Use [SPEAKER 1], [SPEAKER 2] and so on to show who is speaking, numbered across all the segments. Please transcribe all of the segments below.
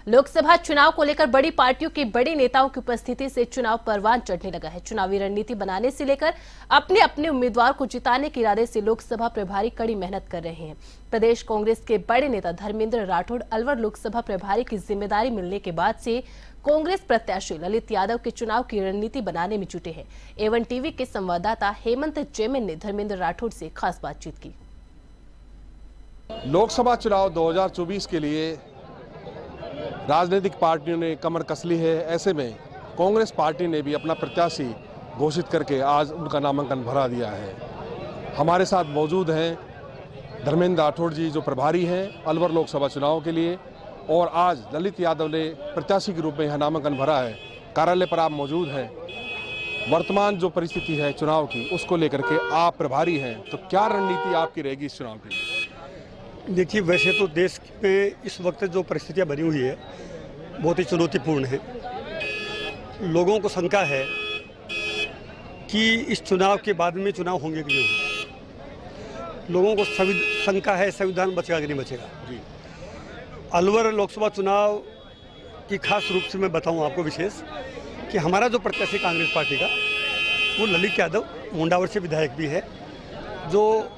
[SPEAKER 1] लोकसभा चुनाव को लेकर बड़ी पार्टियों के बड़े नेताओं की उपस्थिति से चुनाव परवान चढ़ने लगा है। चुनावी रणनीति बनाने से लेकर अपने अपने उम्मीदवार को जिताने के इरादे से लोकसभा प्रभारी कड़ी मेहनत कर रहे हैं। प्रदेश कांग्रेस के बड़े नेता धर्मेंद्र राठौड़ अलवर लोकसभा प्रभारी की जिम्मेदारी मिलने के बाद से कांग्रेस प्रत्याशी ललित यादव के चुनाव की रणनीति बनाने में जुटे हैं। A1 टीवी के संवाददाता हेमंत चेमन ने धर्मेंद्र राठौड़ से खास बातचीत की।
[SPEAKER 2] लोकसभा चुनाव 2024 के लिए राजनीतिक पार्टियों ने कमर कस ली है। ऐसे में कांग्रेस पार्टी ने भी अपना प्रत्याशी घोषित करके आज उनका नामांकन भरा दिया है। हमारे साथ मौजूद हैं धर्मेंद्र राठौड़ जी, जो प्रभारी हैं अलवर लोकसभा चुनाव के लिए, और आज ललित यादव ने प्रत्याशी के रूप में यह नामांकन भरा है। कार्यालय पर आप मौजूद हैं। वर्तमान जो परिस्थिति है चुनाव की, उसको लेकर के आप प्रभारी हैं, तो क्या रणनीति आपकी रहेगी इस चुनाव के लिए?
[SPEAKER 3] देखिए, वैसे तो देश में इस वक्त जो परिस्थितियां बनी हुई है बहुत ही चुनौतीपूर्ण है। लोगों को शंका है कि इस चुनाव के बाद में चुनाव होंगे कि नहीं होंगे। लोगों को शंका है संविधान बचेगा कि नहीं बचेगा। जी, अलवर लोकसभा चुनाव की खास रूप से मैं बताऊं आपको विशेष कि हमारा जो प्रत्याशी कांग्रेस पार्टी का वो ललित यादव मुंडावर से विधायक भी है, जो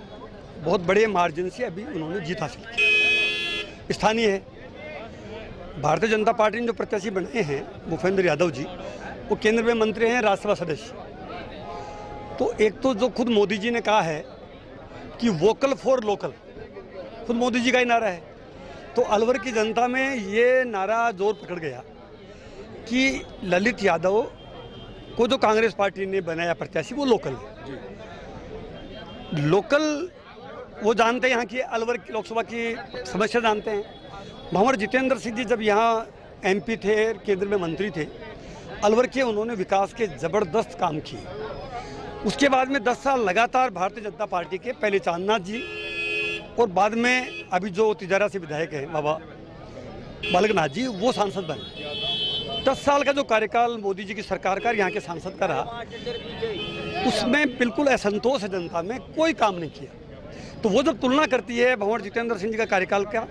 [SPEAKER 3] बहुत बड़े मार्जिन से अभी उन्होंने जीत हासिल की। स्थानीय है। भारतीय जनता पार्टी ने जो प्रत्याशी बनाए हैं भूपेंद्र यादव जी, वो केंद्र में मंत्री हैं, राज्यसभा सदस्य। तो एक तो जो खुद मोदी जी ने कहा है कि वोकल फॉर लोकल, खुद मोदी जी का ही नारा है, तो अलवर की जनता में ये नारा जोर पकड़ गया कि ललित यादव को जो कांग्रेस पार्टी ने बनाया प्रत्याशी वो लोकल है। लोकल वो जानते हैं, यहाँ की अलवर की लोकसभा की समस्या जानते हैं। भंवर जितेंद्र सिंह जी जब यहाँ MP थे, केंद्र में मंत्री थे, अलवर के उन्होंने विकास के ज़बरदस्त काम किए। उसके बाद में 10 साल लगातार भारतीय जनता पार्टी के पहले चांदनाथ जी और बाद में अभी जो तिजारा से विधायक हैं बाबा बालकनाथ जी, वो सांसद बने। 10 साल का जो कार्यकाल मोदी जी की सरकार का यहाँ के सांसद का रहा, उसमें बिल्कुल असंतोष है जनता में, कोई काम नहीं किया। तो वो जब तुलना करती है भंवर जितेंद्र सिंह जी का कार्यकाल का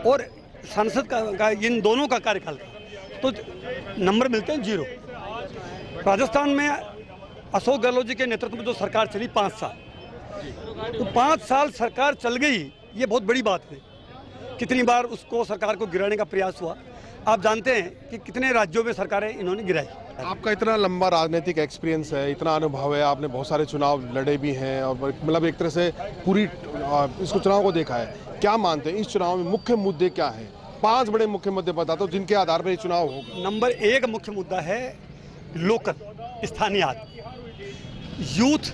[SPEAKER 3] और सांसद का इन दोनों का कार्यकाल का, तो नंबर मिलते हैं 0। राजस्थान में अशोक गहलोत जी के नेतृत्व में जो सरकार चली 5 साल, तो 5 साल सरकार चल गई, ये बहुत बड़ी बात है। कितनी बार उसको सरकार को गिराने का प्रयास हुआ, आप जानते हैं कि कितने राज्यों में सरकारें इन्होंने गिराई।
[SPEAKER 2] आपका इतना लंबा राजनीतिक एक्सपीरियंस है, इतना अनुभव है, आपने बहुत सारे चुनाव लड़े भी हैं और मतलब एक तरह से पूरी इसको चुनाव को देखा है। क्या मानते हैं इस चुनाव में मुख्य मुद्दे क्या हैं? 5 बड़े मुख्य मुद्दे बताता हूँ जिनके आधार पर ये चुनाव होगा।
[SPEAKER 3] नंबर 1 मुख्य मुद्दा है लोकल, स्थानीय आदमी, यूथ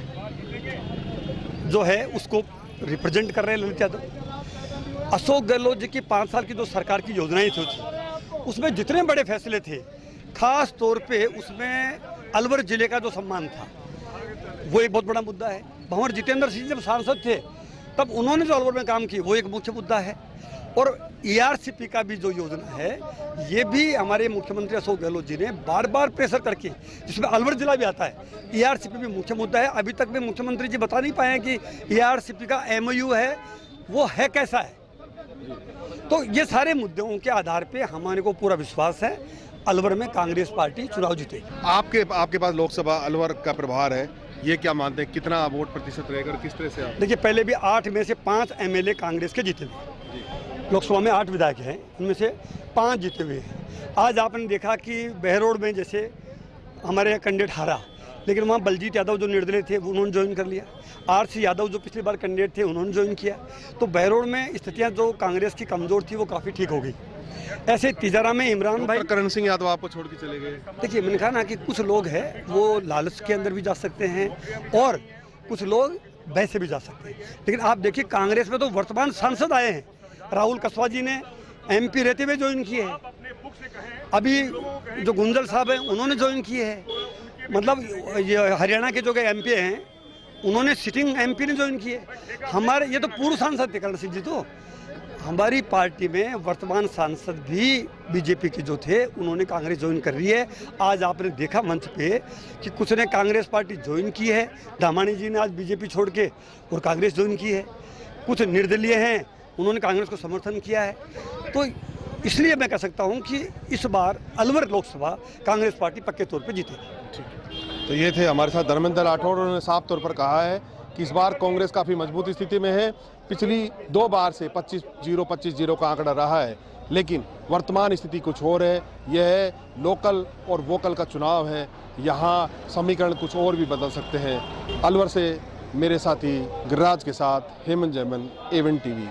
[SPEAKER 3] जो है उसको रिप्रेजेंट कर रहे हैं ललित यादव। अशोक गहलोत जी की 5 साल की जो सरकार की योजनाएं थी उसमें जितने बड़े फैसले थे, खास तौर पे उसमें अलवर जिले का जो सम्मान था, वो एक बहुत बड़ा मुद्दा है। भंवर जितेंद्र सिंह जब सांसद थे तब उन्होंने जो अलवर में काम की, वो एक मुख्य मुद्दा है। और ERCP का भी जो योजना है, ये भी हमारे मुख्यमंत्री अशोक गहलोत जी ने बार बार प्रेशर करके, जिसमें अलवर जिला भी आता है, ERCP भी मुख्य मुद्दा है। अभी तक भी मुख्यमंत्री जी बता नहीं पाए कि ERCP का MOU है वो है कैसा है। तो ये सारे मुद्दों के आधार पे हमारे को पूरा विश्वास है अलवर में कांग्रेस पार्टी चुनाव जीतेगी।
[SPEAKER 2] आपके पास लोकसभा अलवर का प्रभार है, ये क्या मानते हैं कितना वोट प्रतिशत रहेगा और किस तरह से?
[SPEAKER 3] देखिए, पहले भी 8 में से 5 MLA कांग्रेस के जीते हुए, लोकसभा में 8 विधायक हैं, उनमें से 5 जीते हुए हैं। आज आपने देखा कि बहरोड में जैसे हमारे कैंडिडेट हारा, लेकिन वहाँ बलजीत यादव जो निर्दलीय थे उन्होंने ज्वाइन कर लिया। RC यादव जो पिछली बार कैंडिडेट थे उन्होंने ज्वाइन किया। तो बहरोड में स्थितियाँ जो कांग्रेस की कमज़ोर थी वो काफ़ी ठीक हो गई। ऐसे तिजारा में इमरान भाई,
[SPEAKER 2] करण सिंह यादव आपको छोड़ के चले गए।
[SPEAKER 3] देखिए, मैंने कहा ना कि कुछ लोग हैं वो लालच के अंदर भी जा सकते हैं और कुछ लोग वैसे भी जा सकते हैं। लेकिन आप देखिए, कांग्रेस में तो वर्तमान सांसद आए हैं। राहुल कसवा जी ने MP रहते हुए ज्वाइन किए हैं। अभी जो गुंजल साहब हैं उन्होंने ज्वाइन किए हैं। मतलब ये हरियाणा के जो MP हैं उन्होंने सिटिंग MP ने ज्वाइन किए। हमारे ये तो पूर्व सांसद थे करण सिंह जी। तो हमारी पार्टी में वर्तमान सांसद भी BJP के जो थे उन्होंने कांग्रेस ज्वाइन कर रही है। आज आपने देखा मंच पे कि कुछ ने कांग्रेस पार्टी ज्वाइन की है, दामानी जी ने आज BJP छोड़ के और कांग्रेस ज्वाइन की है। कुछ निर्दलीय हैं, उन्होंने कांग्रेस को समर्थन किया है। तो इसलिए मैं कह सकता हूं कि इस बार अलवर लोकसभा कांग्रेस पार्टी पक्के तौर पे जीतेगी।
[SPEAKER 2] तो ये थे हमारे साथ धर्मेंद्र राठौड़। उन्होंने साफ तौर पर कहा है कि इस बार कांग्रेस काफ़ी मजबूत स्थिति में है। पिछली 2 बार से 25-0 का आंकड़ा रहा है, लेकिन वर्तमान स्थिति कुछ और है। यह है लोकल और वोकल का चुनाव है। यहाँ समीकरण कुछ और भी बदल सकते हैं। अलवर से मेरे साथी गिरिराज के साथ हेमंत जैमन, एवन टीवी।